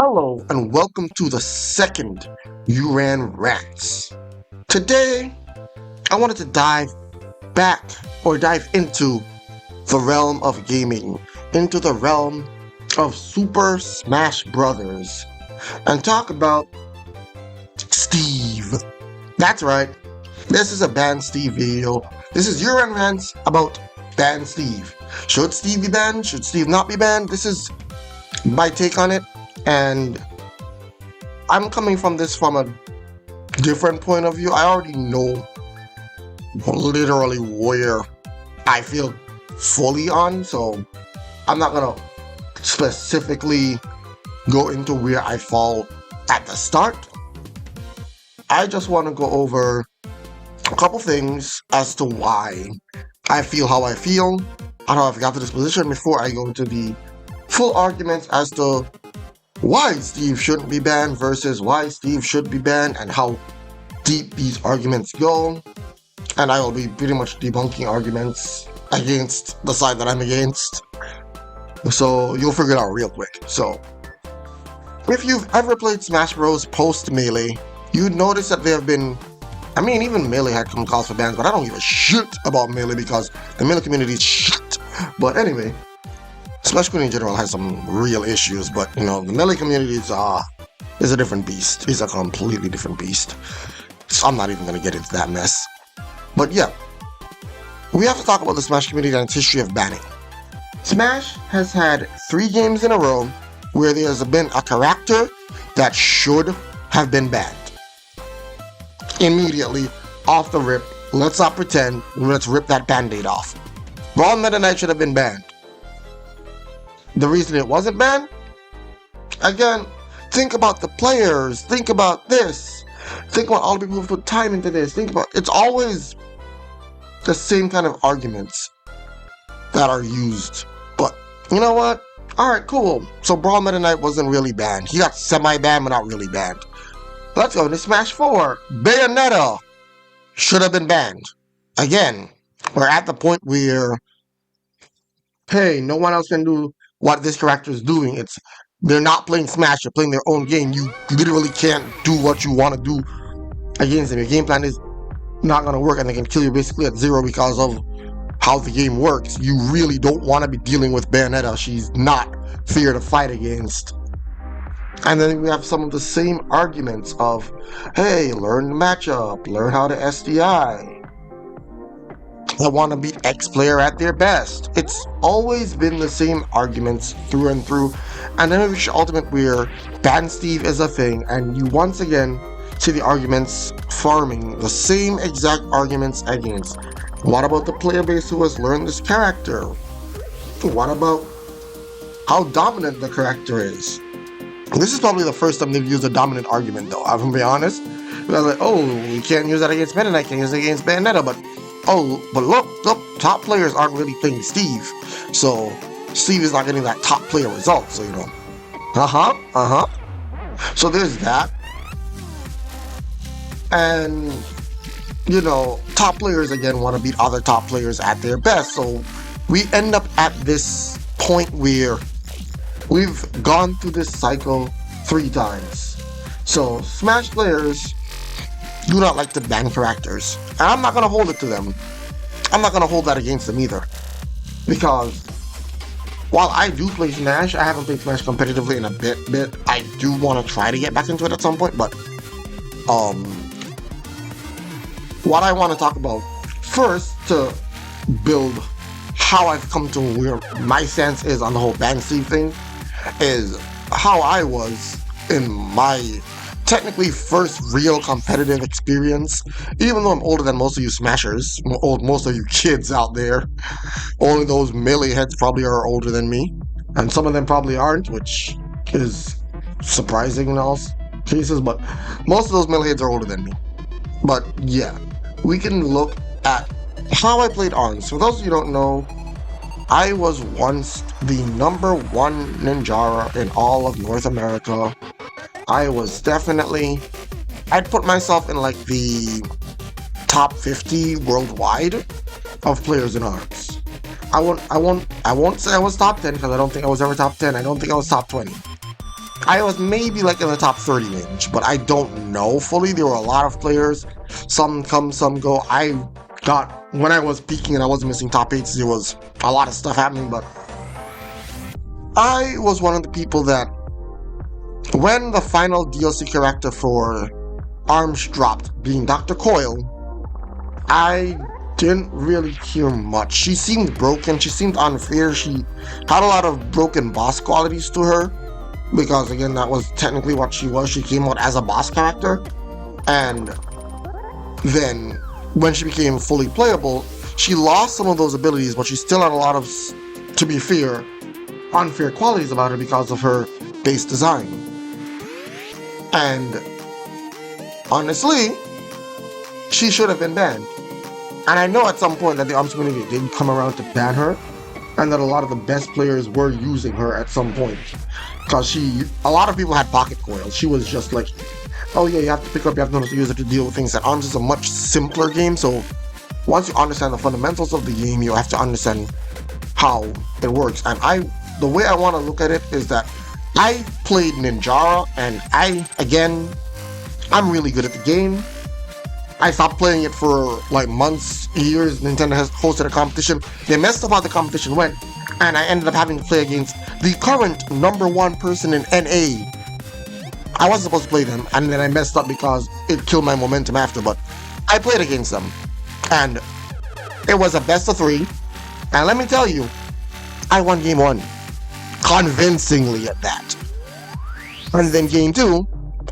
Hello and welcome to the second Uran Rants. Today, I wanted to dive into the realm of gaming, into the realm of Super Smash Brothers, and talk about Steve. That's right, this is a Ban Steve video. This is Uran Rants about Ban Steve. Should Steve be banned? Should Steve not be banned? This is my take on it, and I'm coming from this from a different point of view. I already know literally where I feel fully on, so I'm not gonna specifically go into where I fall at the start. I just want to go over a couple things as to why I feel how I feel, and how I've got to this position before I go into the full arguments as to why Steve shouldn't be banned versus why Steve should be banned, and how deep these arguments go. And I will be pretty much debunking arguments against the side that I'm against, so you'll figure it out real quick. So if you've ever played Smash Bros post Melee, you'd notice that there have been, I mean, even Melee had some calls for bans, but I don't give a shit about Melee because the Melee community is shit. But anyway, Smash community in general has some real issues, but you know, the Melee community is a different beast. It's a completely different beast. So I'm not even gonna get into that mess. But yeah, we have to talk about the Smash community and its history of banning. Smash has had 3 games in a row where there has been a character that should have been banned. Immediately, off the rip, let's not pretend, let's rip that band-aid off. Brawl Meta Knight should have been banned. The reason it wasn't banned? Again, think about the players, think about this, think about all the people who put time into this, think about, it's always the same kind of arguments that are used. But, you know what? Alright, cool. So Brawl Meta Knight wasn't really banned. He got semi-banned, but not really banned. Let's go to Smash 4. Bayonetta should have been banned. Again, we're at the point where, hey, no one else can do what this character is doing. They're not playing Smash, they're playing their own game. You literally can't do what you want to do against them. Your game plan is not going to work, and they can kill you basically at 0 because of how the game works. You really don't want to be dealing with Bayonetta. She's not fair to fight against. And then we have some of the same arguments of, hey, learn the matchup, learn how to SDI. I want to beat X player at their best. It's always been the same arguments through and through, and then we reach the ultimate where Ban Steve is a thing, and you once again see the arguments farming the same exact arguments against. What about the player base who has learned this character? What about how dominant the character is? This is probably the first time they've used a dominant argument, though, I'm gonna be honest. I was like, oh, you can't use that against Meta Knight, can't use it against Bayonetta, but look, top players aren't really playing Steve, so Steve is not getting that top player result, so you know. So there's that. And, you know, top players again want to beat other top players at their best, so we end up at this point where we've gone through this cycle 3 times. So Smash players do not like to ban characters, and I'm not going to hold it to them. I'm not going to hold that against them either, because while I do play Smash, I haven't played Smash competitively in a bit. I do want to try to get back into it at some point, but what I want to talk about first to build how I've come to where my stance is on the whole Ban Steve thing is how I was in my technically first real competitive experience. Even though I'm older than most of you Smashers, most of you kids out there, only those Melee heads probably are older than me, and some of them probably aren't, which is surprising in all cases, but most of those Melee heads are older than me. But yeah, we can look at how I played ARMS. For those of you who don't know, I was once the #1 Ninjara in all of North America. I was definitely, I'd put myself in like the top 50 worldwide of players in ARMS. I won't say I was top 10 because I don't think I was ever top 10. I don't think I was top 20. I was maybe like in the top 30 range, but I don't know fully. There were a lot of players. Some come, some go. When I was peaking and I wasn't missing top 8s, there was a lot of stuff happening, but I was one of the people that when the final DLC character for ARMS dropped, being Dr. Coil, I didn't really hear much. She seemed broken, she seemed unfair, she had a lot of broken boss qualities to her, because again, that was technically what she was. She came out as a boss character, and then when she became fully playable, she lost some of those abilities, but she still had a lot of, to be fair, unfair qualities about her because of her base design. And honestly, she should have been banned. And I know at some point that the ARMS community did come around to ban her, and that a lot of the best players were using her at some point. Because a lot of people had pocket coils. She was just like, oh yeah, you have to pick up, you have to know how to use it to deal with things. And ARMS is a much simpler game, so once you understand the fundamentals of the game, you have to understand how it works. And the way I want to look at it is that I played Ninjara, and I'm really good at the game. I stopped playing it for like months, years. Nintendo has hosted a competition. They messed up how the competition went, and I ended up having to play against the current #1 person in NA. I wasn't supposed to play them, and then I messed up because it killed my momentum after, but I played against them. And it was a best of 3. And let me tell you, I won game 1. Convincingly at that. And then game 2,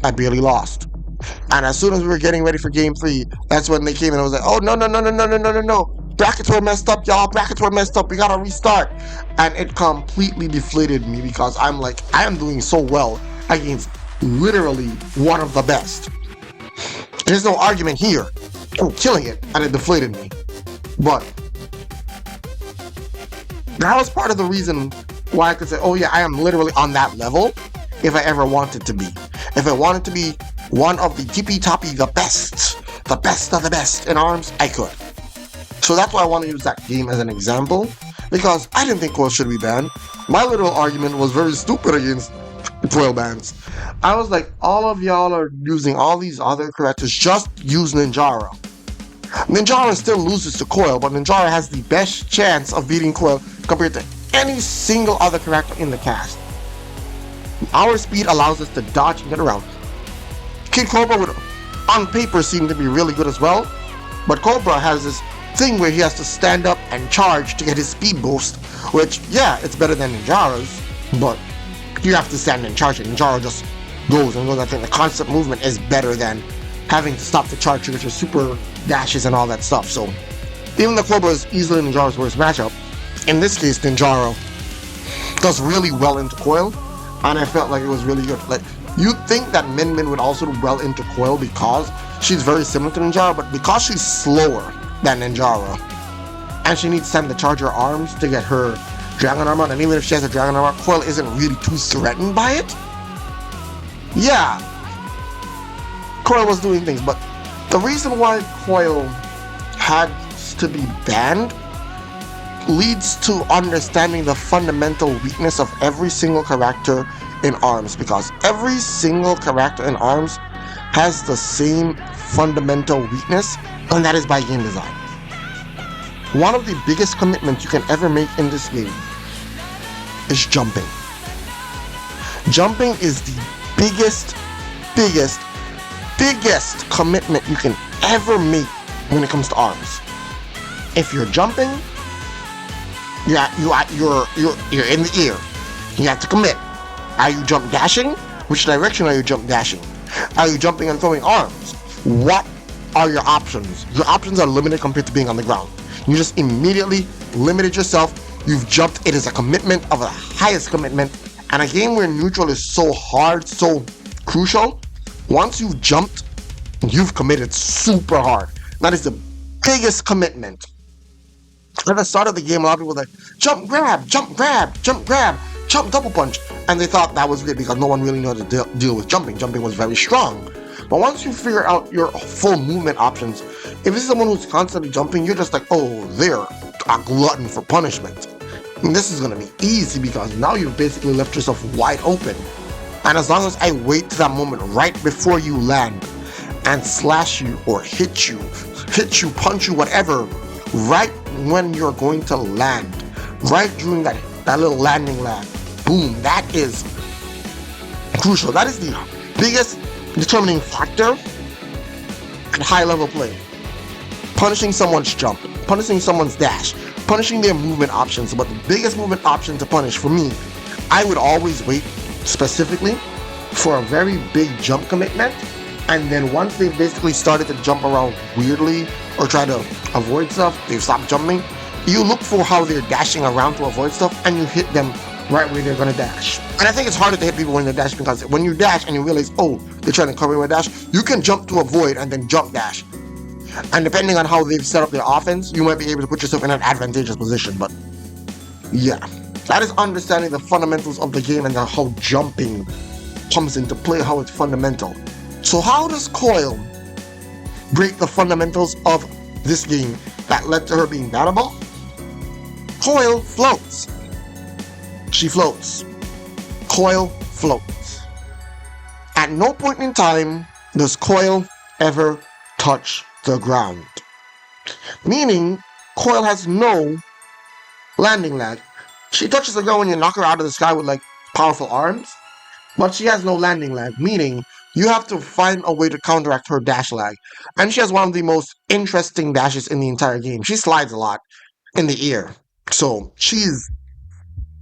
I barely lost. And as soon as we were getting ready for game 3, that's when they came and I was like, oh no. Brackets were messed up, y'all. Brackets were messed up. We gotta restart. And it completely deflated me because I'm like, I am doing so well against literally one of the best. There's no argument here. I'm killing it, and it deflated me. But that was part of the reason why I could say, oh yeah, I am literally on that level if I ever wanted to be. If I wanted to be one of the tippy-toppy, the best of the best in ARMS, I could. So that's why I want to use that game as an example, because I didn't think Coil should be banned. My little argument was very stupid against Coil bans. I was like, all of y'all are using all these other characters, just use Ninjara. Ninjara still loses to Coil, but Ninjara has the best chance of beating Coil compared to any single other character in the cast. Our speed allows us to dodge and get around. Kid Cobra would, on paper, seem to be really good as well, but Cobra has this thing where he has to stand up and charge to get his speed boost, which, yeah, it's better than Ninjara's, but you have to stand and charge it. Ninjara just goes and goes. I think the constant movement is better than having to stop the charge to get your super dashes and all that stuff. So even though Cobra is easily Ninjara's worst matchup, in this case Ninjara does really well into Coil, and I felt like it was really good. Like, you'd think that Min Min would also do well into Coil because she's very similar to Ninjara, but because she's slower than Ninjara and she needs to send the charger arms to get her Dragon Armor, and even if she has a Dragon Armor, Coil isn't really too threatened by it. Yeah, Coil was doing things, but the reason why Coil had to be banned leads to understanding the fundamental weakness of every single character in ARMS, because every single character in ARMS has the same fundamental weakness, and that is by game design. One of the biggest commitments you can ever make in this game is jumping. Jumping is the biggest commitment you can ever make when it comes to ARMS. If you're jumping, you're in the air. You have to commit. Are you jump dashing? Which direction are you jump dashing? Are you jumping and throwing arms? What are your options? Your options are limited compared to being on the ground. You just immediately limited yourself. You've jumped. It is a commitment of the highest commitment. And a game where neutral is so hard, so crucial, once you've jumped, you've committed super hard. That is the biggest commitment. At the start of the game, a lot of people were like, jump grab, jump grab, jump grab, jump double punch. And they thought that was good because no one really knew how to deal with jumping. Jumping was very strong. But once you figure out your full movement options, if it's someone who's constantly jumping, you're just like, oh, they're a glutton for punishment. And this is going to be easy because now you've basically left yourself wide open. And as long as I wait to that moment right before you land and slash you or hit you, punch you, whatever, right when you're going to land, right during that little landing lag, boom, that is crucial. That is the biggest determining factor in high level play. Punishing someone's jump, punishing someone's dash, punishing their movement options. But the biggest movement option to punish for me, I would always wait specifically for a very big jump commitment, and then once they've basically started to jump around weirdly or try to avoid stuff, they've stopped jumping, you look for how they're dashing around to avoid stuff and you hit them right where they're going to dash. And I think it's harder to hit people when they're dashing, because when you dash and you realize, oh, they're trying to cover your dash, you can jump to avoid and then jump dash. And depending on how they've set up their offense, you might be able to put yourself in an advantageous position. But yeah, that is understanding the fundamentals of the game and how jumping comes into play, how it's fundamental. So how does Coil break the fundamentals of this game that led to her being battable? Coil floats. She floats. Coil floats. At no point in time does Coil ever touch the ground. Meaning, Coil has no landing lag. She touches the ground when you knock her out of the sky with like powerful arms, but she has no landing lag, meaning you have to find a way to counteract her dash lag. And she has one of the most interesting dashes in the entire game. She slides a lot in the air, so she's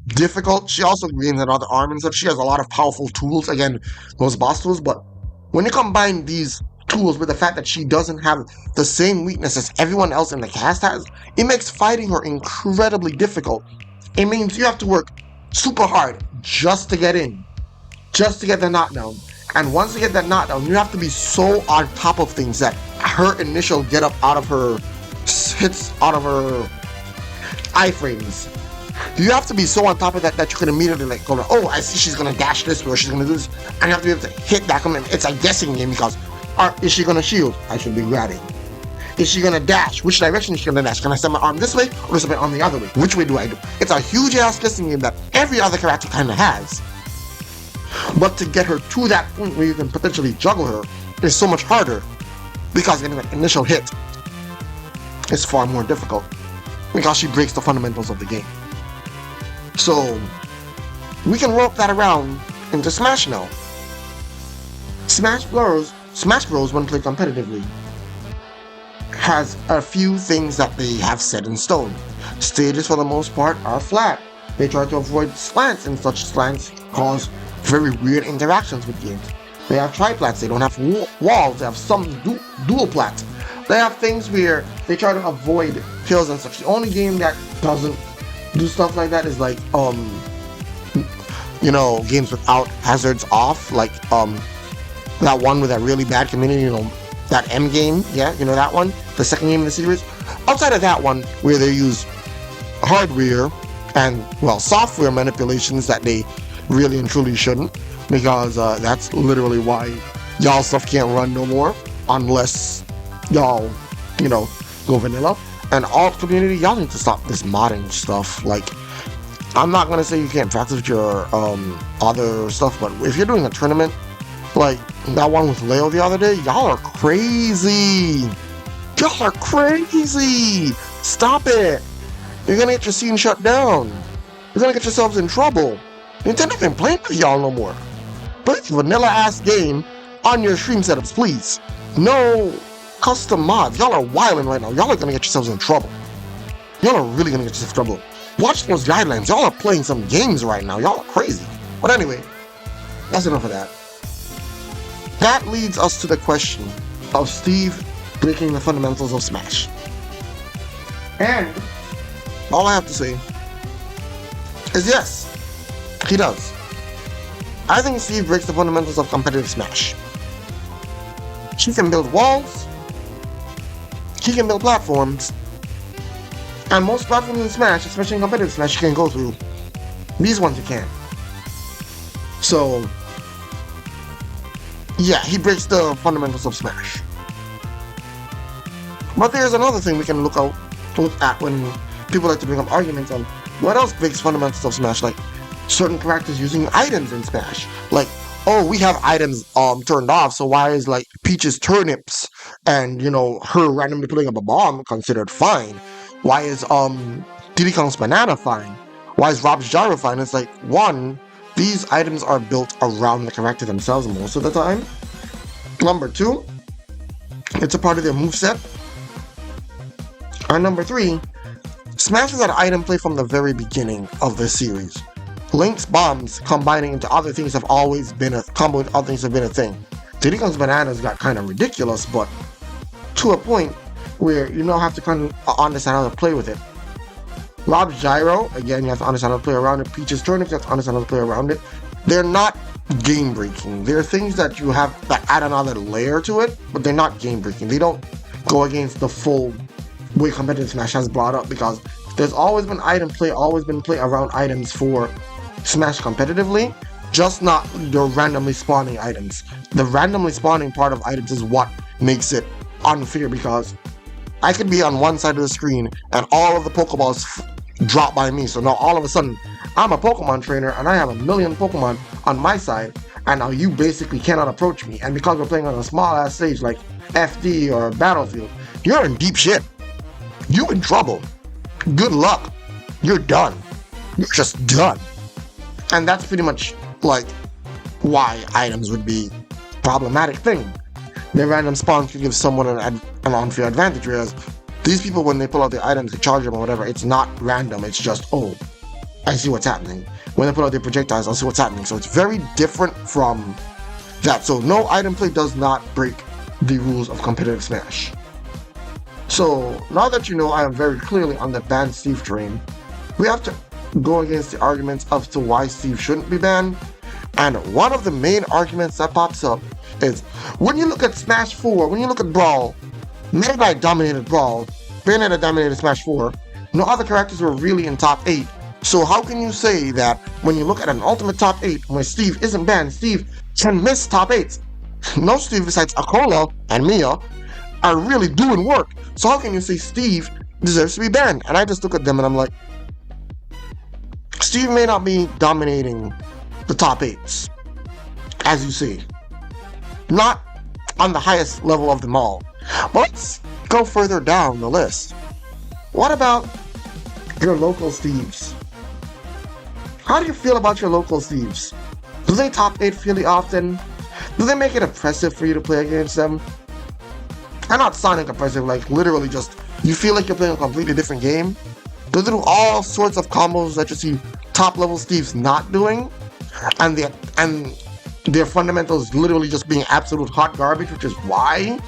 difficult. She also gains another arm and stuff. She has a lot of powerful tools, again, those boss tools, but when you combine these tools with the fact that she doesn't have the same weaknesses everyone else in the cast has, it makes fighting her incredibly difficult. It means you have to work super hard just to get in, just to get the knockdown. And once you get that knockdown, you have to be so on top of things that her initial get up out of her hits out of her iframes. You have to be so on top of that you can immediately like go, oh, I see she's gonna dash this way, or she's gonna do this, and you have to be able to hit that command. It's a guessing game because, is she gonna shield? I should be grabbing. Is she gonna dash? Which direction is she gonna dash? Can I send my arm this way or send my arm the other way? Which way do I do? It's a huge ass guessing game that every other character kind of has. But to get her to that point where you can potentially juggle her is so much harder, because getting that initial hit is far more difficult, because she breaks the fundamentals of the game. So we can rope that around into Smash now. Smash Bros, when played competitively, has a few things that they have set in stone. Stages for the most part are flat. They try to avoid slants, and such slants cause very weird interactions with games. They have triplats, they don't have walls, they have some dual plats. They have things where they try to avoid kills and such. The only game that doesn't do stuff like that is like games without hazards off, like that one with that really bad community, that M game, yeah, that one, the second game in the series. Outside of that one, where they use hardware and software manipulations that they really and truly shouldn't, because that's literally why y'all stuff can't run no more unless y'all go vanilla. And all community, y'all need to stop this modding stuff. Like, I'm not gonna say you can't practice with your other stuff, but if you're doing a tournament like that one with Leo the other day, y'all are crazy. Y'all are crazy. Stop it. You're gonna get your scene shut down. You're gonna get yourselves in trouble. Nintendo ain't playing with y'all no more. Play a vanilla ass game on your stream setups, please. No custom mods. Y'all are wilding right now. Y'all are gonna get yourselves in trouble. Y'all are really gonna get yourselves in trouble. Watch those guidelines. Y'all are playing some games right now. Y'all are crazy. But anyway, that's enough of that. That leads us to the question of Steve breaking the fundamentals of Smash. And all I have to say is yes, he does. I think Steve breaks the fundamentals of competitive Smash. She can build walls, he can build platforms, and most platforms in Smash, especially in competitive Smash, you can go through. These ones you can't. So, yeah, he breaks the fundamentals of Smash. But there's another thing we can look at when people like to bring up arguments on what else breaks fundamentals of Smash, like certain characters using items in Smash. Like, oh, we have items turned off, so why is like Peach's turnips and her randomly putting up a bomb considered fine? Why is Diddy Kong's banana fine? Why is Rob's gyro fine? It's like, one, these items are built around the character themselves most of the time. Number two, it's a part of their moveset. And number three, Smash is an item play from the very beginning of the series. Link's bombs combining into other things have always been a combo with other things have been a thing. Diddy Kong's bananas got kind of ridiculous, but to a point where you now have to kind of understand how to play with it. Rob's gyro, again, you have to understand how to play around it. Peach's turnips, you have to understand how to play around it. They're not game breaking. They're things that you have that add another layer to it, but they're not game breaking. They don't go against the full way competitive Smash has brought up, because there's always been play around items for Smash competitively, just not your randomly spawning items. The randomly spawning part of items is what makes it unfair, because I could be on one side of the screen and all of the Pokeballs drop by me. So now all of a sudden I'm a Pokemon trainer and I have a million Pokemon on my side, and now you basically cannot approach me. And because we're playing on a small ass stage like FD or Battlefield, you're in deep shit. You in trouble. Good luck. You're done. You're just done. And that's pretty much like why items would be a problematic thing. Their random spawn could give someone an unfair advantage, whereas these people, when they pull out their items, they charge them or whatever, it's not random, it's just, oh, I see what's happening. When they pull out their projectiles, I'll see what's happening. So it's very different from that. So no item play does not break the rules of competitive Smash. So now that you know I am very clearly on the banned Steve train, we have to go against the arguments as to why Steve shouldn't be banned. And one of the main arguments that pops up is, when you look at Smash 4, when you look at Brawl, Meta Knight dominated Brawl, Bayonetta dominated Smash 4, no other characters were really in top 8. So how can you say that when you look at an ultimate top 8, when Steve isn't banned, Steve can miss top 8s? No Steve besides Akola and Mia are really doing work. So how can you say Steve deserves to be banned? And I just look at them and I'm like, Steve may not be dominating the top 8s, as you see. Not on the highest level of them all. But let's go further down the list. What about your local Steves? How do you feel about your local Steves? Do they top 8 fairly often? Do they make it oppressive for you to play against them? And not Sonic oppressive, like literally just, you feel like you're playing a completely different game? Do they do all sorts of combos that you see top level Steves not doing? And their fundamentals literally just being absolute hot garbage, which is why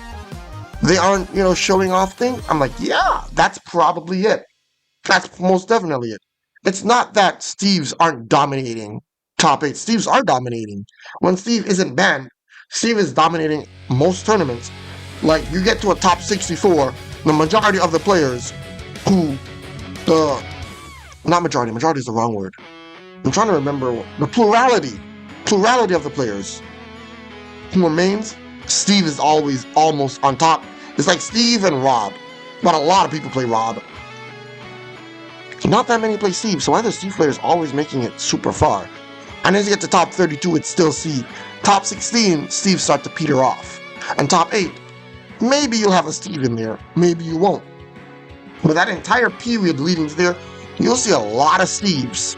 they aren't, showing off things? I'm like, yeah, that's probably it. That's most definitely it. It's not that Steves aren't dominating top 8. Steves are dominating. When Steve isn't banned, Steve is dominating most tournaments. Like, you get to a top 64, the majority of the players not majority is the wrong word. I'm trying to remember the plurality of the players who remains, Steve is always almost on top. It's like Steve and Rob, but a lot of people play Rob. Not that many play Steve, so either Steve players always making it super far. And as you get to top 32, it's still Steve. Top 16, Steve start to peter off. And top 8, maybe you'll have a Steve in there, maybe you won't. But that entire period leading to there, you'll see a lot of Steves.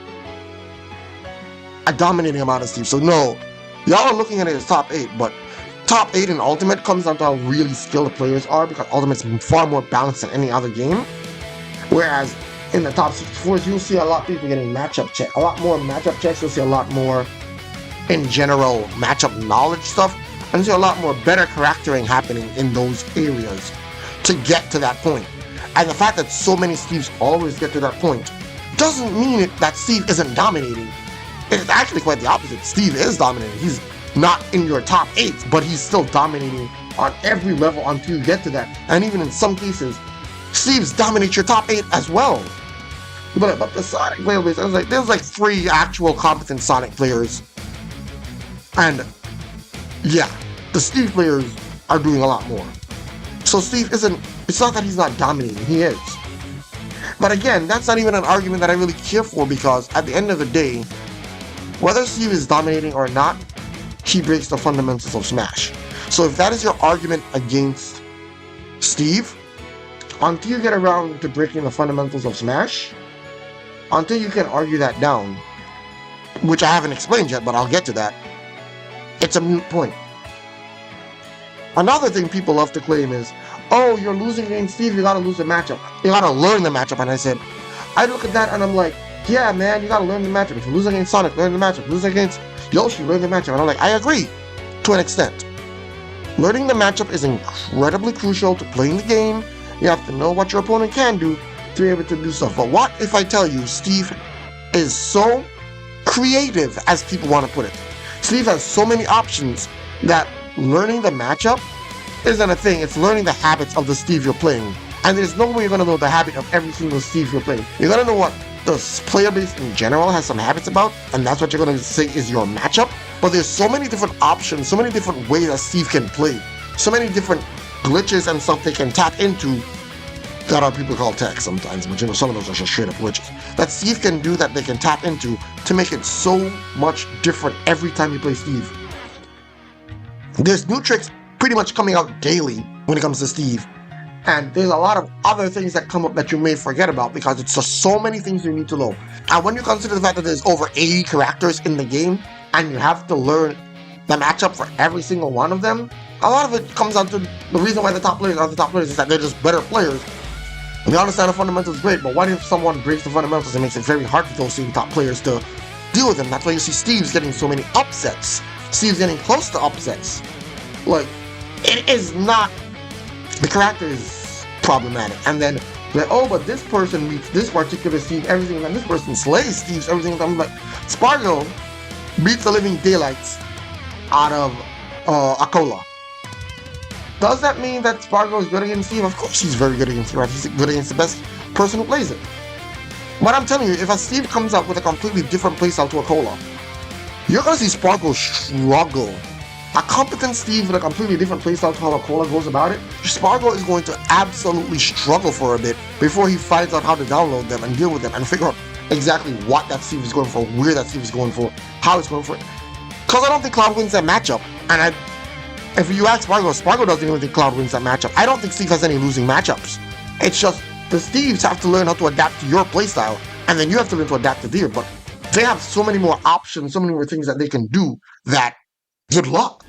A dominating amount of Steves. So no, y'all are looking at it as top 8, but top 8 in Ultimate comes down to how really skilled the players are, because Ultimate's far more balanced than any other game. Whereas in the top 64s, you'll see a lot of people getting matchup checks. A lot more matchup checks. You'll see a lot more, in general, matchup knowledge stuff. And you'll see a lot more better charactering happening in those areas to get to that point. And the fact that so many Steves always get to that point doesn't mean that Steve isn't dominating. It's actually quite the opposite. Steve is dominating. He's not in your top 8, but he's still dominating on every level until you get to that. And even in some cases, Steve's dominate your top 8 as well. But the Sonic player base, there's like 3 actual competent Sonic players. And yeah, the Steve players are doing a lot more. So Steve it's not that he's not dominating, he is. But again, that's not even an argument that I really care for, because at the end of the day, whether Steve is dominating or not, he breaks the fundamentals of Smash. So if that is your argument against Steve, until you get around to breaking the fundamentals of Smash, until you can argue that down, which I haven't explained yet, but I'll get to that, it's a moot point. Another thing people love to claim is, oh, you're losing against Steve, you gotta lose the matchup. You gotta learn the matchup. And I said, I look at that and I'm like, yeah, man, you gotta learn the matchup. If you lose against Sonic, learn the matchup. Lose against Yoshi, learn the matchup. And I'm like, I agree to an extent. Learning the matchup is incredibly crucial to playing the game. You have to know what your opponent can do to be able to do stuff. But what if I tell you Steve is so creative, as people want to put it? Steve has so many options that learning the matchup isn't a thing. It's learning the habits of the Steve you're playing. And there's no way you're going to know the habit of every single Steve you're playing. You're going to know what the player base in general has some habits about, and that's what you're going to say is your matchup. But there's so many different options, so many different ways that Steve can play, so many different glitches and stuff they can tap into that are people call tech sometimes, but you know, some of those are just straight up glitches that Steve can do that they can tap into to make it so much different every time you play Steve. There's new tricks pretty much coming out daily when it comes to Steve. And there's a lot of other things that come up that you may forget about because it's just so many things you need to know. And when you consider the fact that there's over 80 characters in the game and you have to learn the matchup for every single one of them, a lot of it comes down to the reason why the top players are the top players is that they're just better players. And we understand the fundamentals is great, but what if someone breaks the fundamentals and makes it very hard for those same top players to deal with them? That's why you see Steve's getting so many upsets. Steve's getting close to upsets. Like, it is not... The character is problematic. And then, like, oh, but this person beats this particular Steve every single time. This person slays Steve's every single time. Like, Spargo beats the living daylights out of Icicle. Does that mean that Spargo is good against Steve? Of course he's very good against Steve. He's good against the best person who plays it. But I'm telling you, if a Steve comes up with a completely different playstyle to Icicle, you're going to see Spargo struggle. A competent Steve with a completely different playstyle to how Icicle goes about it, Spargo is going to absolutely struggle for a bit before he finds out how to download them and deal with them and figure out exactly what that Steve is going for, where that Steve is going for, how it's going for it. Because I don't think Cloud wins that matchup. And if you ask Spargo, Spargo doesn't even think Cloud wins that matchup. I don't think Steve has any losing matchups. It's just the Steves have to learn how to adapt to your playstyle, and then you have to learn to adapt to theirs. But they have so many more options, so many more things that they can do that good luck.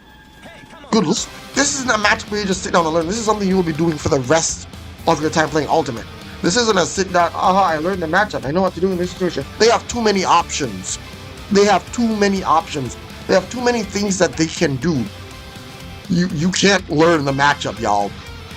Good luck. This isn't a match where you just sit down and learn. This is something you will be doing for the rest of your time playing Ultimate. This isn't a sit down, I learned the matchup. I know what to do in this situation. They have too many options. They have too many options. They have too many things that they can do. You can't learn the matchup, y'all.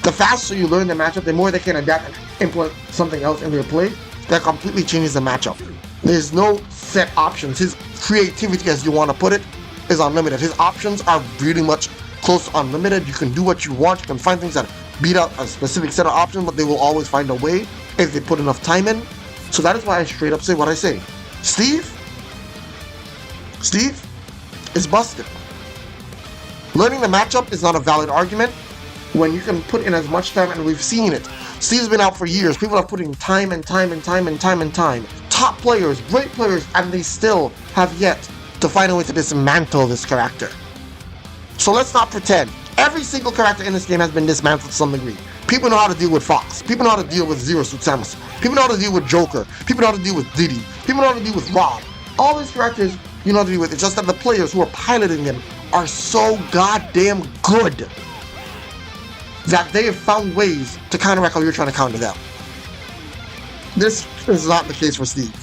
The faster you learn the matchup, the more they can adapt and implement something else in their play that completely changes the matchup. There's no set options. His creativity, as you want to put it, is unlimited. His options are pretty much close to unlimited. You can do what you want. You can find things that beat out a specific set of options, but they will always find a way if they put enough time in. So that is why I straight up say what I say. Steve is busted. Learning the matchup is not a valid argument when you can put in as much time, and we've seen it. Steve's been out for years. People are putting time and time and time and time and time. Top players, great players, and they still have yet to find a way to dismantle this character. So let's not pretend. Every single character in this game has been dismantled to some degree. People know how to deal with Fox. People know how to deal with Zero Suit Samus. People know how to deal with Joker. People know how to deal with Diddy. People know how to deal with Rob. All these characters you know how to deal with. It's just that the players who are piloting them are so goddamn good that they have found ways to counteract how you're trying to counter them. This is not the case for Steve.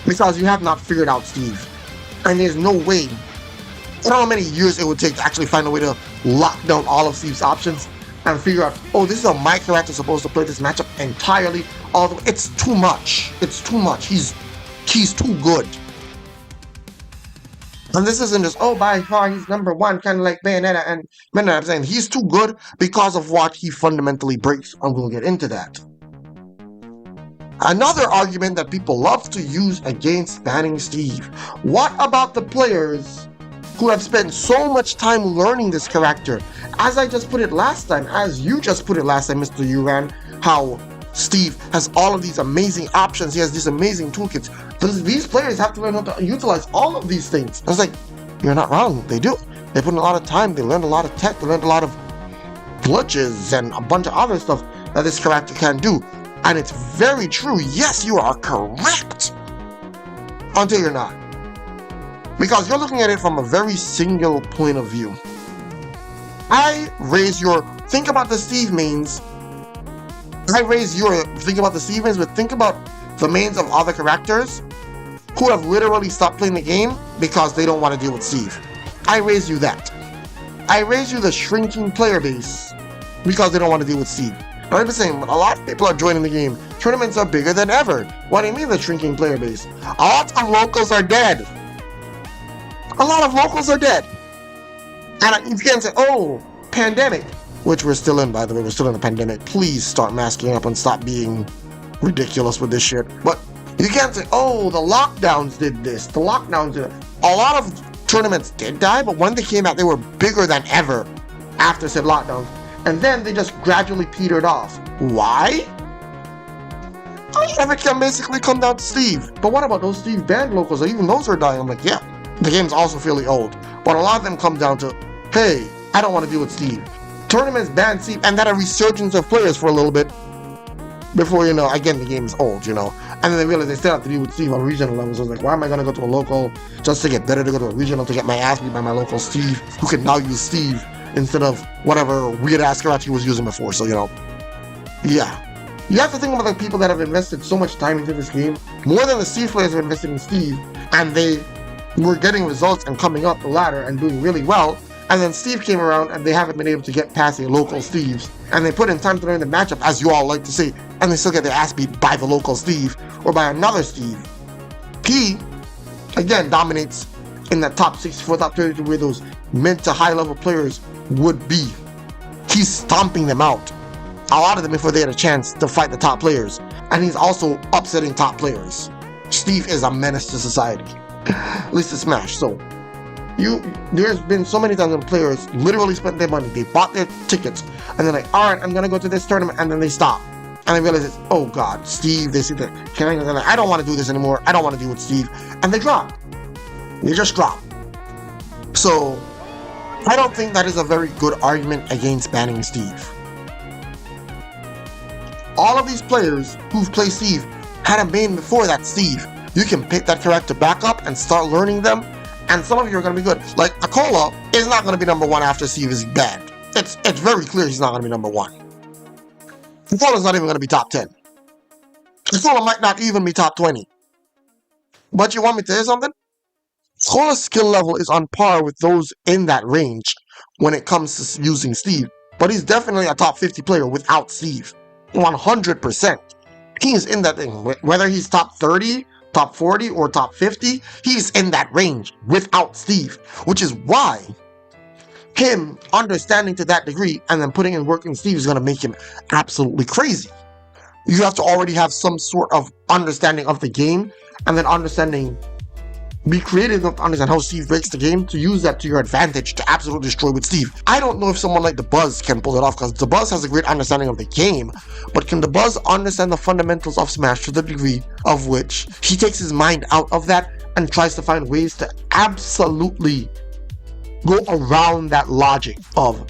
Because you have not figured out Steve. And there's no way, I don't know how many years it would take to actually find a way to lock down all of Steve's options and figure out, oh, this is how my character is supposed to play this matchup entirely, all the way. It's too much. It's too much. He's too good. And this isn't just, oh, by far, he's number one, kind of like Bayonetta and Mena. I'm saying he's too good because of what he fundamentally breaks, and we'll get into that. Another argument that people love to use against banning Steve. What about the players who have spent so much time learning this character? As I just put it last time, as you just put it last time, Mr. Uran, how Steve has all of these amazing options, he has these amazing toolkits. These players have to learn how to utilize all of these things. I was like, You're not wrong. They do. They put in a lot of time. They learned a lot of tech. They learned a lot of glitches and a bunch of other stuff that this character can do. And it's very true. Yes, you are correct. Until you're not. Because you're looking at it from a very single point of view. Think about the Steve mains. Think about the Steve mains, but think about the mains of other characters who have literally stopped playing the game because they don't want to deal with Steve. I raise you that. I raise you the shrinking player base because they don't want to deal with Steve. And I've been saying, a lot of people are joining the game. Tournaments are bigger than ever. What do you mean the shrinking player base? A lot of locals are dead. A lot of locals are dead. And you can't say, oh, pandemic, which we're still in, by the way. We're still in a pandemic. Please start masking up and stop being ridiculous with this shit. But you can't say, oh, the lockdowns did this. The lockdowns did it. A lot of tournaments did die, but when they came out, they were bigger than ever after said lockdowns. And then they just gradually petered off. Why? Everything can basically come down to Steve. But what about those Steve banned locals? Even those are dying. I'm like, yeah, the game's also fairly old. But a lot of them come down to, hey, I don't want to deal with Steve. Tournaments ban Steve, and then a resurgence of players for a little bit before, again, the game is old, And then they realize they still have to deal with Steve on regional levels. So I was like, why am I going to go to a local just to get better to go to a regional to get my ass beat by my local Steve, who can now use Steve instead of whatever weird-ass character he was using before. So, yeah. You have to think about the people that have invested so much time into this game, more than the Steve players have invested in Steve, and they were getting results and coming up the ladder and doing really well, and then Steve came around and they haven't been able to get past the local Steves, and they put in time to learn the matchup, as you all like to say, and they still get their ass beat by the local Steve, or by another Steve. He, again, dominates in that top 64, top 32, where those mid to high level players would be. He's stomping them out. A lot of them before they had a chance to fight the top players. And he's also upsetting top players. Steve is a menace to society. At least to Smash. So, there's been so many times when players literally spent their money. They bought their tickets. And they're like, alright, I'm gonna go to this tournament. And then they stop. And they realize it's, oh god, Steve, they see that. They're like, I don't want to do this anymore. I don't want to deal with Steve. And they drop. They just drop. So, I don't think that is a very good argument against banning Steve. All of these players who've played Steve had a main before that Steve. You can pick that character back up and start learning them, and some of you are going to be good. Like, Icicle is not going to be number 1 after Steve is banned. It's very clear he's not going to be number 1. Icicle is not even going to be top 10. Icicle might not even be top 20. But you want me to say something? Icicole's skill level is on par with those in that range when it comes to using Steve, but he's definitely a top 50 player without Steve. 100%. He is in that thing. Whether he's top 30, top 40, or top 50, he's in that range without Steve. Which is why him understanding to that degree and then putting in work in Steve is going to make him absolutely crazy. You have to already have some sort of understanding of the game, and then be creative enough to understand how Steve breaks the game to use that to your advantage to absolutely destroy with Steve. I don't know if someone like the Buzz can pull it off, because the Buzz has a great understanding of the game, but can the Buzz understand the fundamentals of Smash to the degree of which he takes his mind out of that and tries to find ways to absolutely go around that logic of,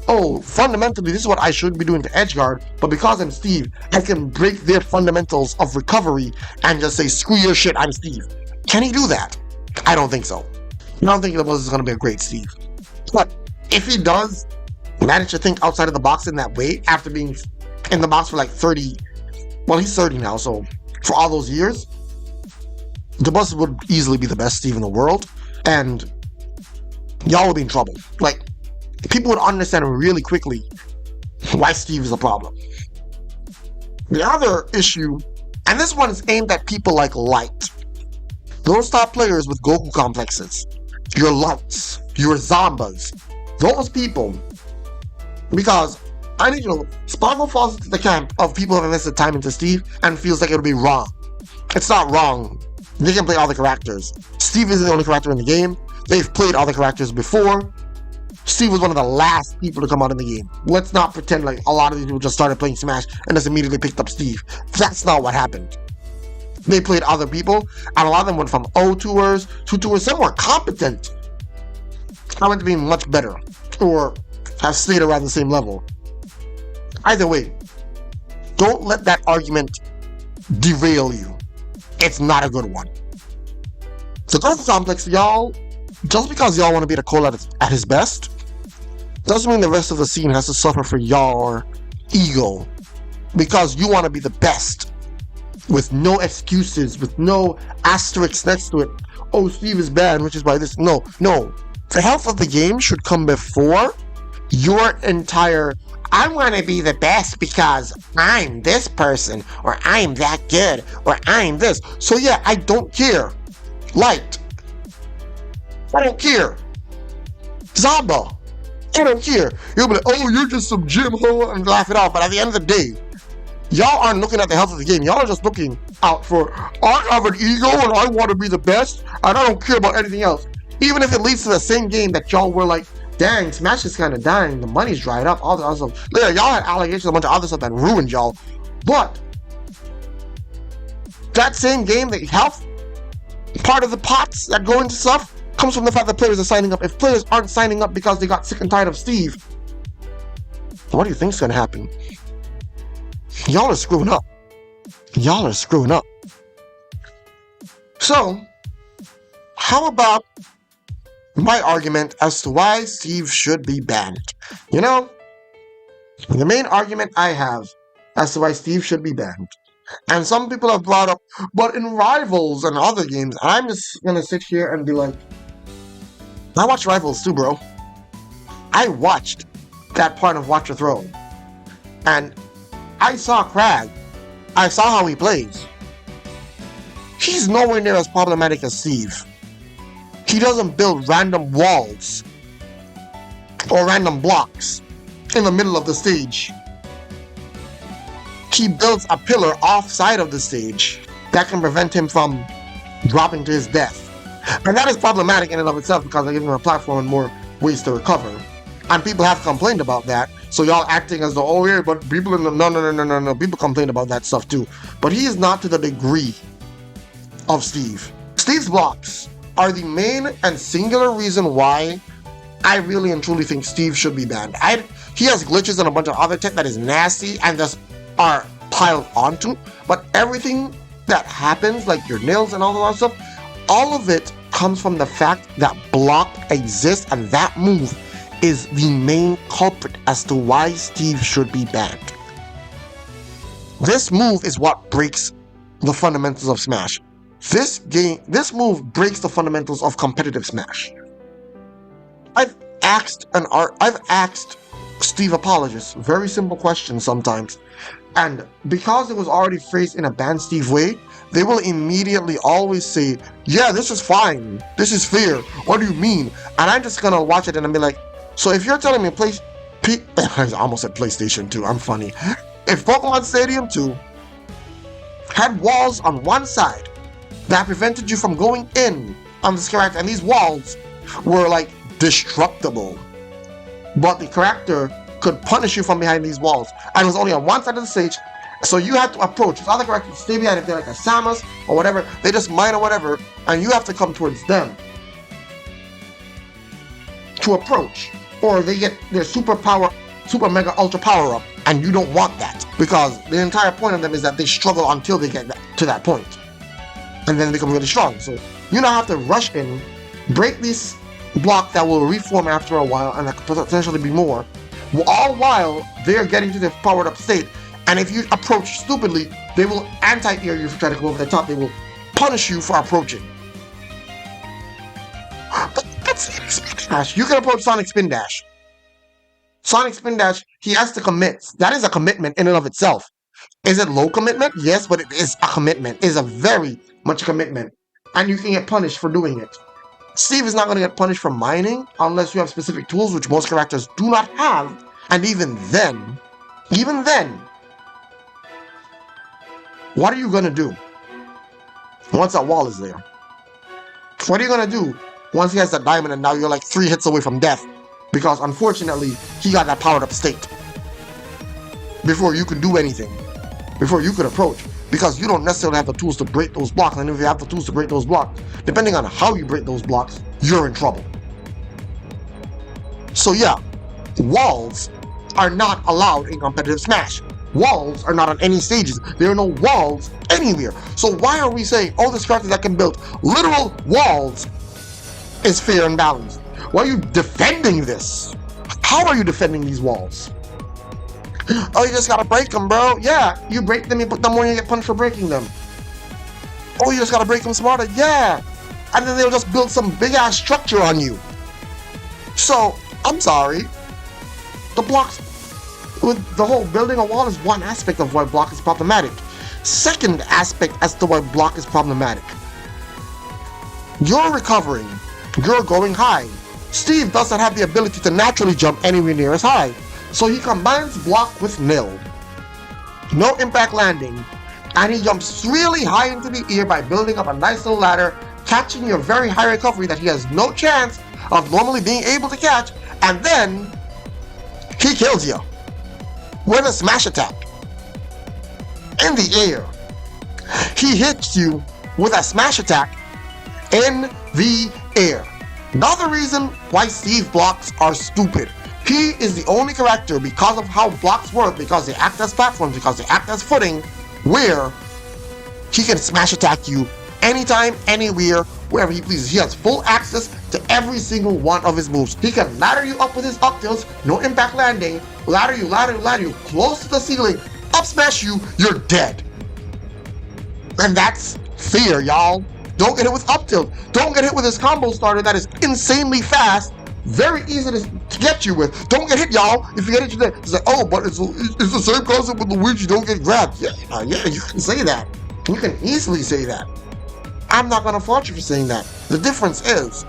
oh, fundamentally this is what I should be doing to edgeguard, but because I'm Steve, I can break their fundamentals of recovery and just say, screw your shit, I'm Steve. Can he do that? I don't think so. I don't think the Buzz is going to be a great Steve. But if he does manage to think outside of the box in that way, after being in the box for like 30, well, he's 30 now, so for all those years, the Buzz would easily be the best Steve in the world, and y'all would be in trouble. Like, people would understand really quickly why Steve is a problem. The other issue, and this one is aimed at people like Light. Those top players with Goku complexes, your Lights, your Zombas, those people, because I need you to know, Sparkle falls into the camp of people who have invested time into Steve and feels like it would be wrong. It's not wrong. They can play all the characters. Steve isn't the only character in the game. They've played all the characters before. Steve was one of the last people to come out in the game. Let's not pretend like a lot of these people just started playing Smash and just immediately picked up Steve. That's not what happened. They played other people, and a lot of them went from O tours to tours. Some were competent, I want to be much better, or have stayed around the same level. Either way, don't let that argument derail you. It's not a good one. So Kanto Complex, y'all, just because y'all want to beat a Cole at his best, doesn't mean the rest of the scene has to suffer for your ego. Because you want to be the best. With no excuses, with no asterisks next to it. Oh, Steve is bad, which is why this. No. The health of the game should come before your entire, I want to be the best because I'm this person, or I'm that good, or I'm this. So yeah, I don't care. Light. I don't care. Zamba. I don't care. You'll be like, oh, you're just some gym hoe, and laugh it off. But at the end of the day, y'all aren't looking at the health of the game. Y'all are just looking out for, I have an ego and I want to be the best, and I don't care about anything else. Even if it leads to the same game that y'all were like, dang, Smash is kind of dying, the money's dried up, all the other stuff. Later, y'all had allegations, a bunch of other stuff that ruined y'all. But that same game, the health, part of the pots that go into stuff, comes from the fact that players are signing up. If players aren't signing up because they got sick and tired of Steve, what do you think's gonna happen? Y'all are screwing up. Y'all are screwing up. So, how about my argument as to why Steve should be banned? You know, the main argument I have as to why Steve should be banned, and some people have brought up, but in Rivals and other games, I'm just gonna sit here and be like, I watched Rivals too, bro. I watched that part of Watch Your Throne, and I saw Crag. I saw how he plays. He's nowhere near as problematic as Steve. He doesn't build random walls or random blocks in the middle of the stage. He builds a pillar offside of the stage that can prevent him from dropping to his death. And that is problematic in and of itself because they give him a platform and more ways to recover. And people have complained about that. So y'all acting as though, oh yeah, but people in the, no. People complain about that stuff too. But he is not to the degree of Steve. Steve's blocks are the main and singular reason why I really and truly think Steve should be banned. He has glitches and a bunch of other tech that is nasty and just are piled onto. But everything that happens, like your nails and all that stuff, all of it comes from the fact that block exists, and that move is the main culprit as to why Steve should be banned. This move is what breaks the fundamentals of Smash. This move breaks the fundamentals of competitive Smash. I've asked Steve apologists very simple questions sometimes, and because it was already phrased in a ban Steve way, they will immediately always say, yeah, this is fine, this is fair, what do you mean? And I'm just gonna watch it and be like, so if you're telling me I almost said PlayStation 2, I'm funny. If Pokemon Stadium 2 had walls on one side that prevented you from going in on this character, and these walls were like destructible, but the character could punish you from behind these walls, and it was only on one side of the stage, so you have to approach. If other characters stay behind, if they're like a Samus or whatever, they just mine or whatever, and you have to come towards them to approach, or they get their super mega ultra power up, and you don't want that, because the entire point of them is that they struggle until they get to that point, and then they become really strong. So you now have to rush in, break this block that will reform after a while, and that could potentially be more, all while they're getting to their powered up state. And if you approach stupidly, they will anti-air you for trying to go over the top. They will punish you for approaching. But that's Spin Dash. You can approach Sonic Spin Dash. Sonic Spin Dash, he has to commit. That is a commitment in and of itself. Is it low commitment? Yes, but it is a commitment. It is a very much commitment. And you can get punished for doing it. Steve is not going to get punished for mining unless you have specific tools, which most characters do not have. And even then, what are you going to do once that wall is there? What are you going to do once he has that diamond and now you're like 3 hits away from death? Because unfortunately, he got that powered up state before you could do anything, before you could approach, because you don't necessarily have the tools to break those blocks. And if you have the tools to break those blocks, depending on how you break those blocks, you're in trouble. So yeah, walls are not allowed in competitive Smash. Walls are not on any stages. There are no walls anywhere. So why are we saying, oh, this character that can build literal walls is fair and balanced? Why are you defending this? How are you defending these walls? Oh, you just gotta break them, bro. Yeah, you break them, you put them where you get punished for breaking them. Oh, you just gotta break them smarter. Yeah. And then they'll just build some big-ass structure on you. So, I'm sorry. The blocks, with the whole building a wall is one aspect of why block is problematic. Second aspect as to why block is problematic. You're recovering. You're going high. Steve doesn't have the ability to naturally jump anywhere near as high. So he combines block with nil. No impact landing. And he jumps really high into the air by building up a nice little ladder, catching your very high recovery that he has no chance of normally being able to catch, and then he kills you with a smash attack in the air. He hits you with a smash attack in the air. Another reason why Steve blocks are stupid. He is the only character, because of how blocks work, because they act as platforms, because they act as footing, where he can smash attack you anytime, anywhere, wherever he pleases. He has full access to every single one of his moves. He can ladder you up with his up tilts, no impact landing, ladder you close to the ceiling, up smash you, you're dead. And that's fear, y'all. Don't get hit with up tilt. Don't get hit with his combo starter that is insanely fast, very easy to get you with. Don't get hit, y'all. If you get hit, you're dead. It's like, oh, but it's the same concept with Luigi. Don't get grabbed. Yeah, you can say that. You can easily say that. I'm not gonna fault you for saying that. The difference is,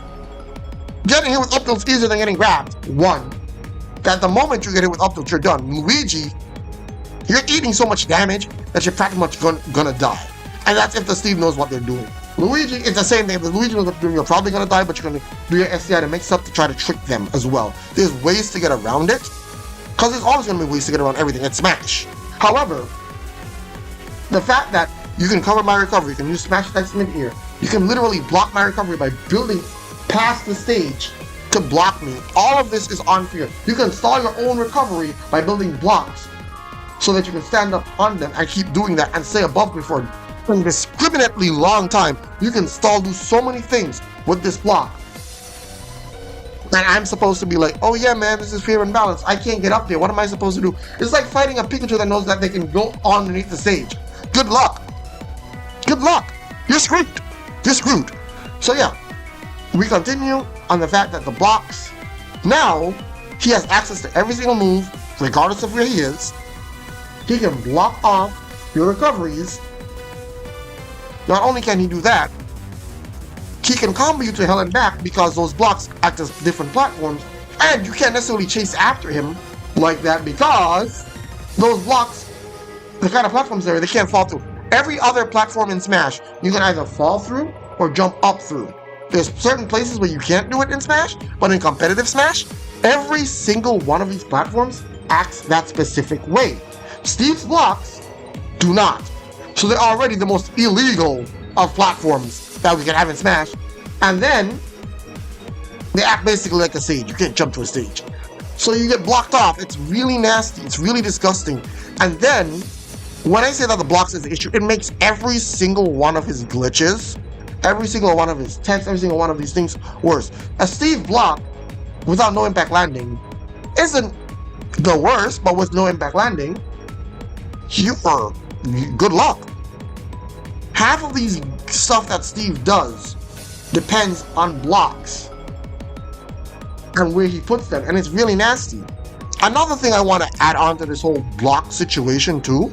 getting hit with up tilt is easier than getting grabbed. One, that the moment you get hit with up tilt, you're done. Luigi, you're eating so much damage that you're pretty much gonna die. And that's if the Steve knows what they're doing. Luigi, it's the same thing. If the Luigi knows what they're doing, you're probably gonna die, but you're gonna do your SCI to mix up to try to trick them as well. There's ways to get around it, because there's always gonna be ways to get around everything in Smash. However, the fact that you can cover my recovery, you can use smash attacks mid-air, you can literally block my recovery by building past the stage to block me. All of this is unfair. You can stall your own recovery by building blocks so that you can stand up on them and keep doing that and stay above me for an indiscriminately long time. You can do so many things with this block. And I'm supposed to be like, oh yeah, man, this is fair and balanced. I can't get up there. What am I supposed to do? It's like fighting a Pikachu that knows that they can go underneath the stage. Good luck. Good luck. You're screwed. You're screwed. So yeah, we continue on the fact that the blocks, now he has access to every single move, regardless of where he is. He can block off your recoveries. Not only can he do that, he can combo you to hell and back because those blocks act as different platforms, and you can't necessarily chase after him like that because those blocks, the kind of platforms there, they can't fall through. Every other platform in Smash, you can either fall through or jump up through. There's certain places where you can't do it in Smash, but in competitive Smash, every single one of these platforms acts that specific way. Steve's blocks do not. So they're already the most illegal of platforms that we can have in Smash. And then, they act basically like a stage. You can't jump to a stage. So you get blocked off. It's really nasty. It's really disgusting. And then, when I say that the blocks is the issue, it makes every single one of his glitches, every single one of his tests, every single one of these things worse. A Steve block without no impact landing isn't the worst, but with no impact landing, you are good luck. Half of these stuff that Steve does depends on blocks and where he puts them, and it's really nasty. Another thing I want to add on to this whole block situation too,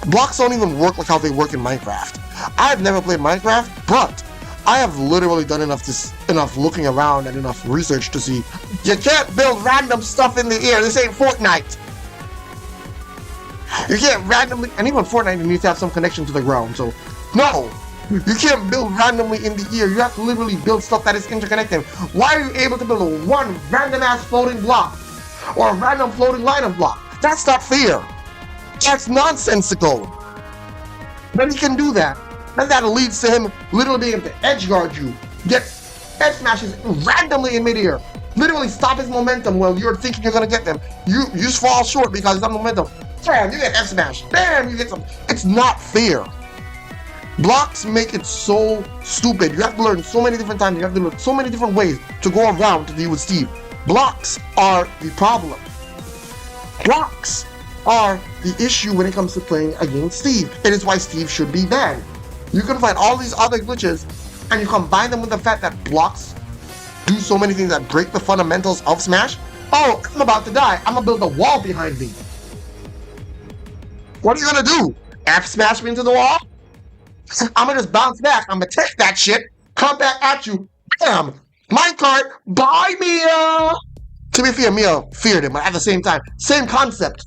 blocks don't even work like how they work in Minecraft. I've never played Minecraft, but I have literally done enough looking around and enough research to see you can't build random stuff in the air. This ain't Fortnite. You can't randomly, and even Fortnite, you need to have some connection to the ground, so no, you can't build randomly in the air. You have to literally build stuff that is interconnected. Why are you able to build one random ass floating block or a random floating line of block? That's not fair. That's nonsensical. But he can do that, and that leads to him literally being able to edge guard you, get edge smashes randomly in midair, literally stop his momentum while you're thinking you're gonna get them. You just fall short because he's on momentum. Bam, you get F smash. Bam, you get some. It's not fair. Blocks make it so stupid. You have to learn so many different times. You have to learn so many different ways to go around to deal with Steve. Blocks are the problem. Blocks are the issue when it comes to playing against Steve. It is why Steve should be banned. You can find all these other glitches and you combine them with the fact that blocks do so many things that break the fundamentals of Smash. Oh, I'm about to die. I'm gonna build a wall behind me. What are you gonna do? F smash me into the wall? I'm gonna just bounce back. I'm gonna take that shit, come back at you. Bam! Minecart, bye Mia! To be fair, Mia feared him, but at the same time, same concept.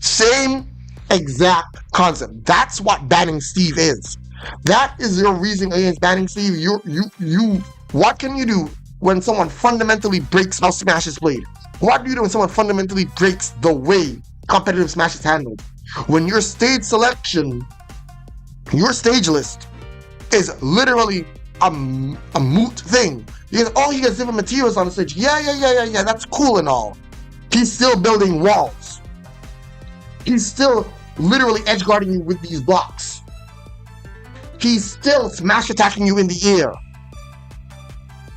Same exact concept. That's what banning Steve is. That is your reason against banning Steve. What can you do when someone fundamentally breaks how Smash is played? What do you do when someone fundamentally breaks the way competitive Smash is handled? When your stage selection, your stage list is literally a moot thing. Because, oh, he gets different materials on the stage. Yeah, that's cool and all. He's still building walls. He's still literally edge guarding you with these blocks. He's still smash attacking you in the air.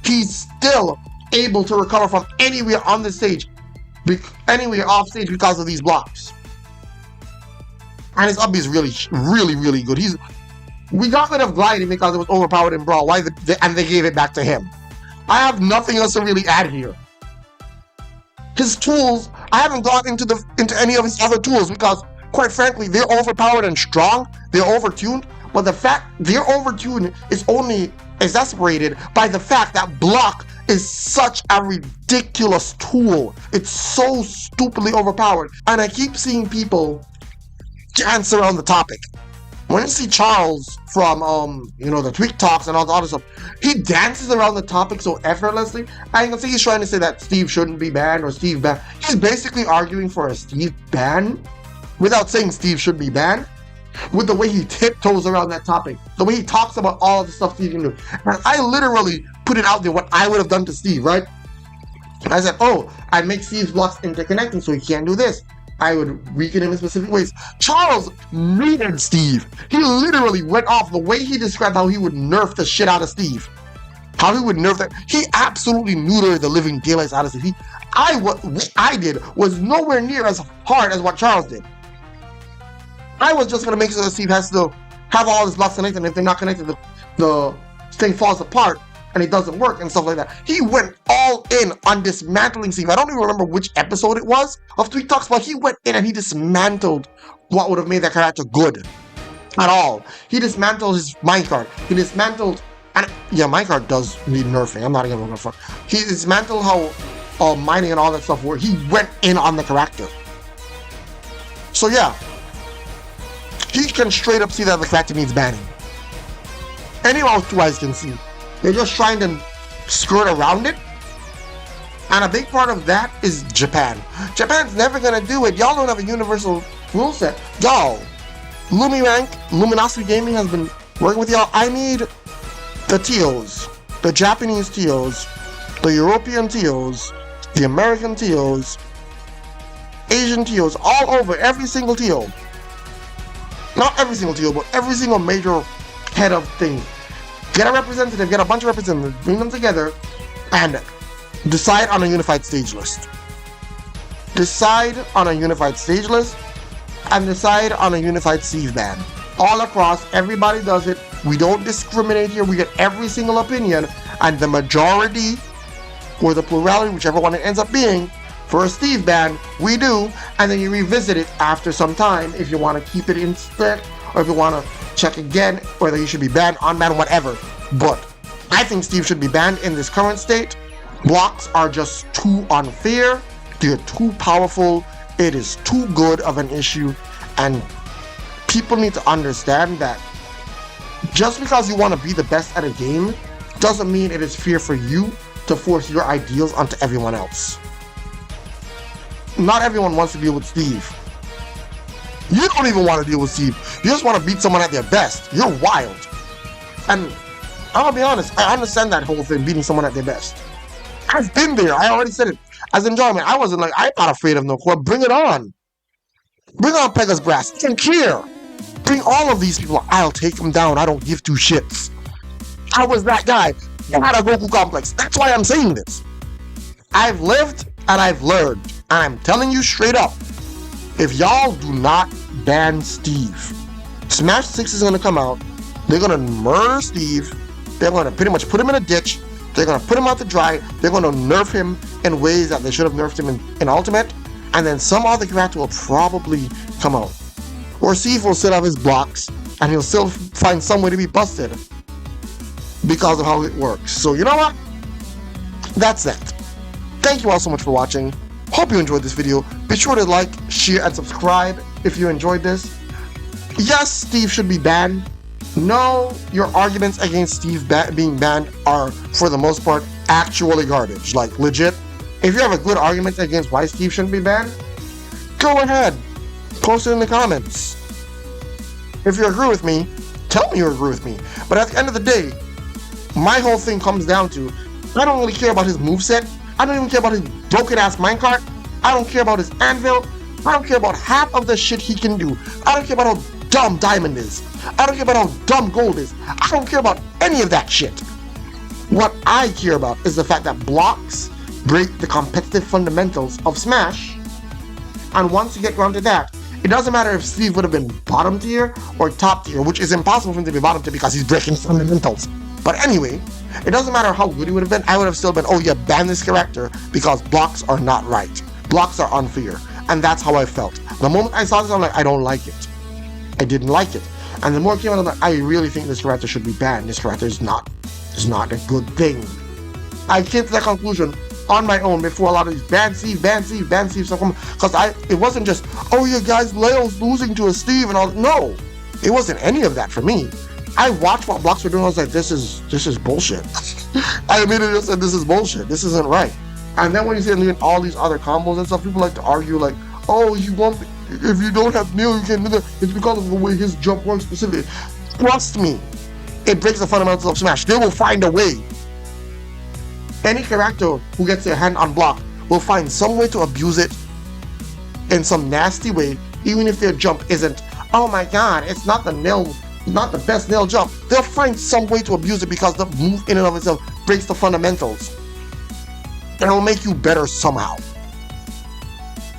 He's still able to recover from anywhere on the stage, anywhere off stage because of these blocks. And his up is really good. We got rid of gliding because it was overpowered in Brawl. And they gave it back to him. I have nothing else to really add here. His tools, I haven't gone into any of his other tools because, quite frankly, they're overpowered and strong. They're overtuned. But the fact they're overtuned is only exacerbated by the fact that block is such a ridiculous tool. It's so stupidly overpowered. And I keep seeing people dance around the topic. When you see Charles from the Tweak Talks and all the other stuff, he dances around the topic so effortlessly. I can see he's trying to say that Steve shouldn't be banned or Steve banned. He's basically arguing for a Steve ban without saying Steve should be banned. With the way he tiptoes around that topic, the way he talks about all of the stuff Steve can do. And I literally put it out there what I would have done to Steve, right? I said, oh, I'd make Steve's blocks interconnecting so he can't do this. I would weaken him in specific ways. Charles neutered Steve. He literally went off the way he described how he would nerf the shit out of Steve. How he would nerf that. He absolutely neutered the living daylights out of Steve. What I did was nowhere near as hard as what Charles did. I was just going to make sure that Steve has to have all his blocks connected, and if they're not connected, the thing falls apart and it doesn't work and stuff like that. He went all in on dismantling Steve. I don't even remember which episode it was of Tweak Talks, but he went in and he dismantled what would have made that character good at all. He dismantled his minecart. He dismantled, and yeah, minecart does need nerfing. I'm not even going to front. He dismantled how mining and all that stuff worked. He went in on the character. So yeah. He can straight up see that the character needs banning. Anyone with two eyes can see. They're just trying to skirt around it. And a big part of that is Japan. Japan's never gonna do it. Y'all don't have a universal rule set. Y'all, Luminosity Gaming has been working with y'all. I need the TOs, the Japanese TOs, the European TOs, the American TOs, Asian TOs, all over, every single TO. Not every single TO, but every single major head of thing. Get a representative, get a bunch of representatives, bring them together, and decide on a unified stage list. Decide on a unified stage list, and decide on a unified Steve ban. All across, everybody does it. We don't discriminate here. We get every single opinion, and the majority, or the plurality, whichever one it ends up being, for a Steve ban, we do, and then you revisit it after some time if you want to keep it in spec, or if you want to check again whether he should be banned, unbanned, whatever. But I think Steve should be banned in this current state. Blocks are just too unfair, they're too powerful, it is too good of an issue, and people need to understand that just because you want to be the best at a game doesn't mean it is fair for you to force your ideals onto everyone else. Not everyone wants to deal with Steve. You don't even want to deal with Steve. You just want to beat someone at their best. You're wild. And I'll be honest, I understand that whole thing, beating someone at their best. I've been there. I already said it. As enjoyment, I wasn't like, I'm not afraid of no core. Bring it on. Bring on Pegasus Brass. I don't care. Bring all of these people. I'll take them down. I don't give two shits. I was that guy. I had a Goku complex. That's why I'm saying this. I've lived and I've learned. And I'm telling you straight up, if y'all do not ban Steve, Smash 6 is going to come out. They're going to murder Steve. They're going to pretty much put him in a ditch. They're going to put him out to dry. They're going to nerf him in ways that they should have nerfed him in Ultimate. And then some other character will probably come out. Or Steve will still have his blocks. And he'll still find some way to be busted. Because of how it works. So you know what? That's that. Thank you all so much for watching. Hope you enjoyed this video. Be sure to like, share, and subscribe if you enjoyed this. Yes, Steve should be banned. No, your arguments against Steve being banned are, for the most part, actually garbage. Like, legit. If you have a good argument against why Steve shouldn't be banned, go ahead. Post it in the comments. If you agree with me, tell me you agree with me. But at the end of the day, my whole thing comes down to, I don't really care about his moveset. I don't even care about his broken-ass minecart. I don't care about his anvil. I don't care about half of the shit he can do. I don't care about how dumb Diamond is. I don't care about how dumb Gold is. I don't care about any of that shit. What I care about is the fact that blocks break the competitive fundamentals of Smash. And once you get down to that, it doesn't matter if Steve would have been bottom tier or top tier, which is impossible for him to be bottom tier because he's breaking fundamentals. But anyway, it doesn't matter how good he would have been. I would have still been, oh yeah, ban this character because blocks are not right. Blocks are unfair. And that's how I felt. The moment I saw this, I'm like, I don't like it. I didn't like it. And the more it came out, I'm like, I really think this character should be banned. This character is not a good thing. I came to that conclusion on my own before a lot of these ban Steve stuff come, because it wasn't just, oh yeah guys, Leo's losing to a Steve and all. No, it wasn't any of that for me. I watched what blocks were doing. I was like, this is bullshit. I immediately said, this is bullshit. This isn't right. And then when you see doing all these other combos and stuff, people like to argue like, oh, if you don't have Neil, you can't do that. It's because of the way his jump works specifically. Trust me, it breaks the fundamentals of Smash. They will find a way. Any character who gets their hand on block will find some way to abuse it in some nasty way, even if their jump isn't, oh my god, it's not the best nail jump. They'll find some way to abuse it because the move in and of itself breaks the fundamentals. And it'll make you better somehow.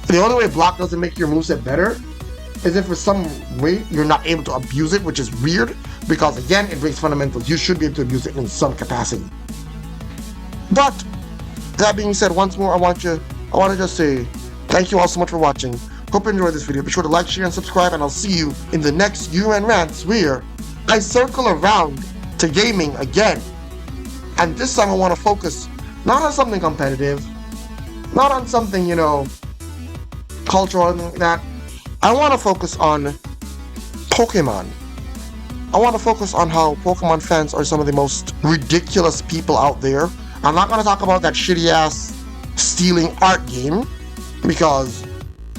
The only way block doesn't make your moveset better is if for some way you're not able to abuse it, which is weird, because again, it breaks fundamentals. You should be able to abuse it in some capacity. But that being said, once more, I want to just say thank you all so much for watching. Hope you enjoyed this video. Be sure to like, share, and subscribe, and I'll see you in the next Uran Rants, where I circle around to gaming again. And this time I want to focus not on something competitive, not on something, you know, cultural or anything like that. I want to focus on Pokemon. I want to focus on how Pokemon fans are some of the most ridiculous people out there. I'm not going to talk about that shitty-ass stealing art game, because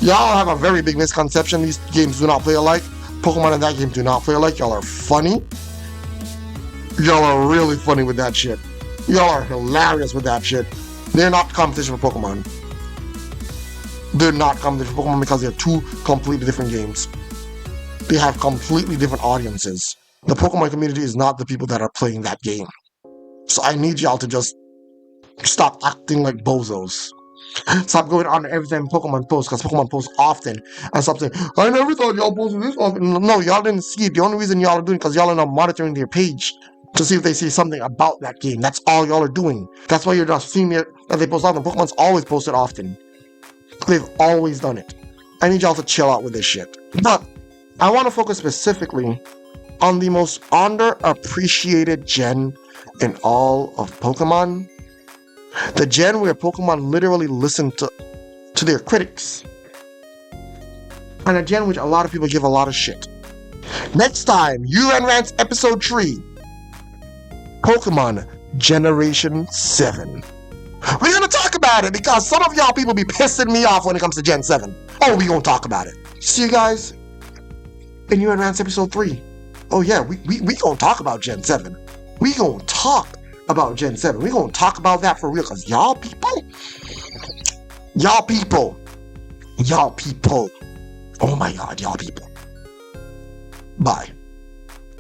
y'all have a very big misconception. These games do not play alike. Pokemon and that game do not play alike. Y'all are funny. Y'all are really funny with that shit. Y'all are hilarious with that shit. They're not competition for Pokemon. They're not competition for Pokemon because they're two completely different games. They have completely different audiences. The Pokemon community is not the people that are playing that game. So I need y'all to just stop acting like bozos. Stop going on every time Pokemon posts, because Pokemon posts often, and stop saying, I never thought y'all posted this often. No, y'all didn't see it. The only reason y'all are doing it because y'all are not monitoring their page to see if they see something about that game. That's all y'all are doing. That's why you're not seeing it that they post often. Pokemon's always posted often. They've always done it. I need y'all to chill out with this shit. But I want to focus specifically on the most underappreciated gen in all of Pokemon. The gen where Pokemon literally listen to their critics. And a gen which a lot of people give a lot of shit. Next time, Uran Rants Episode 3. Pokemon Generation 7. We're gonna talk about it because some of y'all people be pissing me off when it comes to Gen 7. Oh, we gonna talk about it. See you guys in Uran Rants Episode 3. Oh yeah, we gonna talk about Gen 7. We gonna talk about Gen 7. We're gonna talk about that for real, because y'all people, oh my god, y'all people. Bye.